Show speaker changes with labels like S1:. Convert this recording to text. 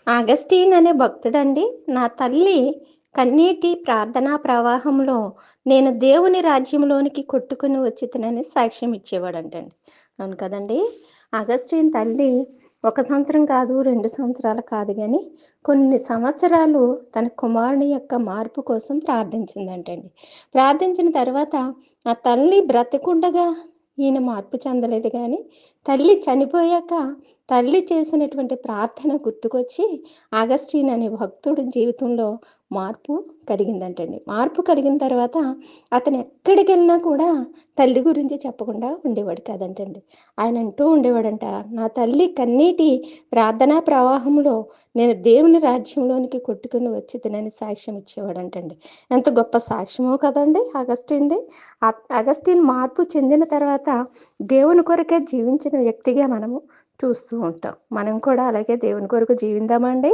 S1: Augustine అనే భక్తుడండి, నా తల్లి కన్నీటి ప్రార్థనా ప్రవాహంలో నేను దేవుని రాజ్యంలోనికి కొట్టుకొని వచ్చితినని సాక్ష్యం ఇచ్చేవాడంటండి. అవును కదండీ! అగస్టీన్ తల్లి 1 సంవత్సరం కాదు, 2 సంవత్సరాలు కాదు గానీ, కొన్ని సంవత్సరాలు తన కుమారుని యొక్క మార్పు కోసం ప్రార్థించిందంటండి. ప్రార్థించిన తర్వాత ఆ తల్లి బ్రతికుండగా ఈయన మార్పు చెందలేదు గానీ, తల్లి చనిపోయాక తల్లి చేసినటువంటి ప్రార్థన గుర్తుకొచ్చి, అగస్టిన్ అనే భక్తుడి జీవితంలో మార్పు కలిగిందంటండి. మార్పు కలిగిన తర్వాత అతను ఎక్కడికెళ్ళినా కూడా తల్లి గురించి చెప్పకుండా ఉండేవాడు కాదంటండి. ఆయన అంటూ ఉండేవాడంట, "నా తల్లి కన్నీటి ప్రార్థనా ప్రవాహంలో నేను దేవుని రాజ్యంలోనికి కొట్టుకొని వచ్చితినని" సాక్ష్యం ఇచ్చేవాడంటండి. ఎంత గొప్ప సాక్ష్యమో కదండీ అగస్టిన్‌ది. అగస్టిన్ మార్పు చెందిన తర్వాత దేవుని కొరకే జీవించిన వ్యక్తిగా మనము చూస్తూ ఉంటాం. మనం కూడా అలాగే దేవుని కొరకు జీవిందామా అండి?